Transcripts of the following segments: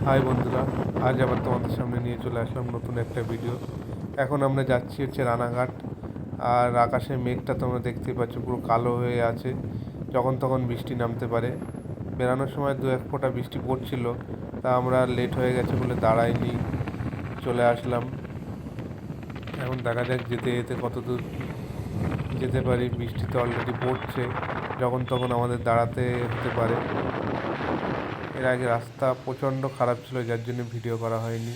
High বন্ধুরা, আজ আবার তোমাদের সামনে নিয়ে চলে আসলাম নতুন একটা ভিডিও। এখন আমরা যাচ্ছি রানাঘাট। আর আকাশের মেঘটা তোমরা দেখতেই পাচ্ছ, পুরো কালো হয়ে আছে, যখন তখন বৃষ্টি নামতে পারে। বেরানোর সময় দু এক ফোঁটা বৃষ্টি পড়ছিল, তা আমরা লেট হয়ে গেছে বলে দাঁড়াইনি, চলে আসলাম। এখন দেখা যাক যেতে যেতে কত দূর যেতে পারি। বৃষ্টি তো অলরেডি পড়ছে, যখন তখন আমাদের দাঁড়াতে হতে পারে। এর আগে রাস্তা প্রচণ্ড খারাপ ছিল, যার জন্য ভিডিও করা হয়নি।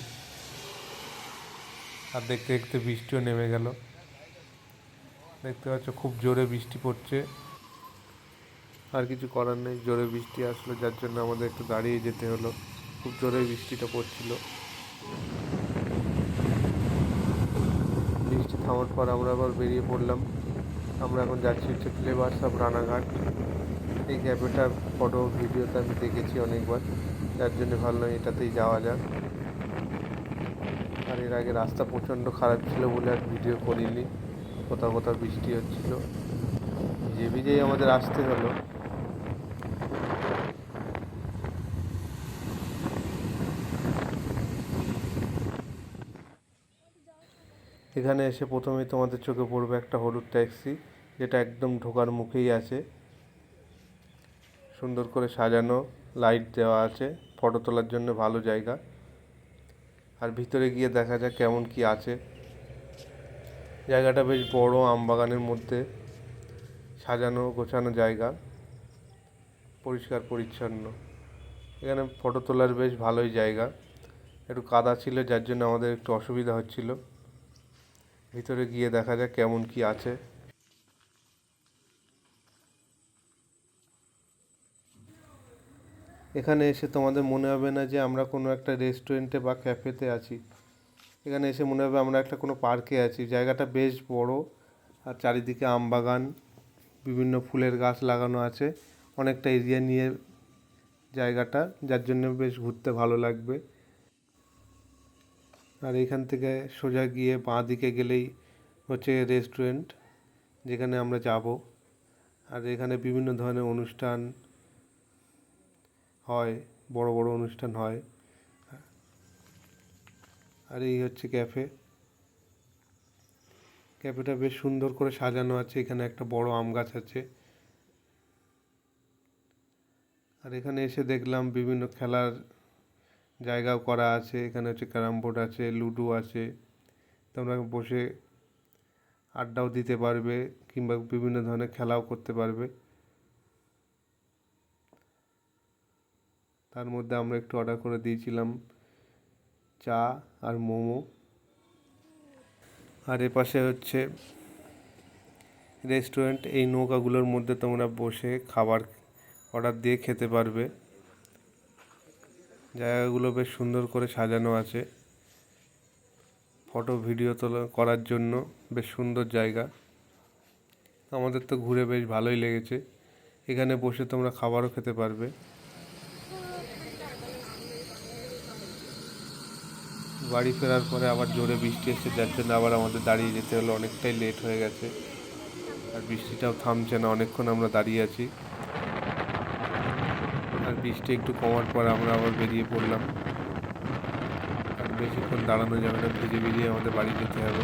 আর দেখতে দেখতে বৃষ্টিও নেমে গেল। দেখতে পাচ্ছ খুব জোরে বৃষ্টি পড়ছে। আর কিছু করার নেই, জোরে বৃষ্টি আসলো, যার জন্য আমাদের একটু দাঁড়িয়ে যেতে হলো। খুব জোরে বৃষ্টিটা পড়ছিল। বৃষ্টি থামার পর আমরা আবার বেরিয়ে পড়লাম। আমরা এখন যাচ্ছি ফ্লেভারস অফ রানাঘাট। এই ক্যাফেটার ফটো ভিডিওতে আমি দেখেছি অনেকবার, যার জন্য ভাবলাম এটাতেই যাওয়া যাক। আর এর আগে রাস্তা প্রচণ্ড খারাপ ছিল বলে আর ভিডিও করিনি। কোথাও কোথাও বৃষ্টি হচ্ছিল, ভিজে ভিজেই আমাদের আসতে হলো। এখানে এসে প্রথমেই তোমাদের চোখে পড়বে একটা হলুদ ট্যাক্সি, যেটা একদম ঢোকার মুখেই আছে। সুন্দর করে সাজানো, লাইট দেওয়া আছে, ফটো তোলার জন্য ভালো জায়গা। আর ভিতরে গিয়ে দেখা যাক কেমন কি আছে। জায়গাটা বেশ বড়, আমবাগানের মধ্যে সাজানো গোছানো জায়গা, পরিষ্কার পরিচ্ছন্ন। এখানে ফটো তোলার বেশ ভালোই জায়গা। একটু কাদা ছিল, যার জন্য আমাদের একটু অসুবিধা হচ্ছিল। ভিতরে গিয়ে দেখা যাক কেমন কি আছে। এখানে এসে তোমাদের মনে হবে না যে আমরা কোনো একটা রেস্টুরেন্টে বা ক্যাফেতে আছি। এখানে এসে মনে হবে আমরা একটা কোনো পার্কে আছি। জায়গাটা বেশ বড়, আর চারিদিকে আমবাগান, বিভিন্ন ফুলের গাছ লাগানো আছে। অনেকটা এরিয়া নিয়ে জায়গাটা, যার জন্য বেশ ঘুরতে ভালো লাগবে। আর এখান থেকে সোজা গিয়ে বাঁ দিকে গেলেই হচ্ছে রেস্টুরেন্ট, যেখানে আমরা যাব। আর এখানে বিভিন্ন ধরনের অনুষ্ঠান হয়, বড় বড় অনুষ্ঠান হয়। আর এই হচ্ছে ক্যাফে। ক্যাফেটা বেশ সুন্দর করে সাজানো আছে। এখানে একটা বড় আম গাছ আছে। আর এখানে এসে দেখলাম বিভিন্ন খেলার জায়গাও করা আছে। এখানে হচ্ছে ক্যারাম বোর্ড আছে, লুডো আছে। তোমরা বসে আড্ডাও দিতে পারবে, কিংবা বিভিন্ন ধরনের খেলাও করতে পারবে। তার মধ্যে আমরা একটু অর্ডার করে দিয়েছিলাম চা আর মোমো। আর এপাশে হচ্ছে রেস্টুরেন্ট। এই নৌকাগুলোর মধ্যে তোমরা বসে খাবার অর্ডার দিয়ে খেতে পারবে। জায়গাগুলো বেশ সুন্দর করে সাজানো আছে, ফটো ভিডিও তোলা করার জন্য বেশ সুন্দর জায়গা। আমাদের তো ঘুরে বেশ ভালোই লেগেছে। এখানে বসে তোমরা খাবারও খেতে পারবে। বাড়ি ফেরার পরে আবার জোরে বৃষ্টি এসেছে, যার জন্য আবার আমাদের দাঁড়িয়ে যেতে হলো, অনেকটাই লেট হয়ে গেছে। আর বৃষ্টিটাও থামছে না, অনেকক্ষণ আমরা দাঁড়িয়ে আছি। আর বৃষ্টি একটু কমার পর আমরা আবার বেরিয়ে পড়লাম। আর বেশিক্ষণ দাঁড়ানো যাবে না, ভিজে ভিজে আমাদের বাড়ি যেতে হবে।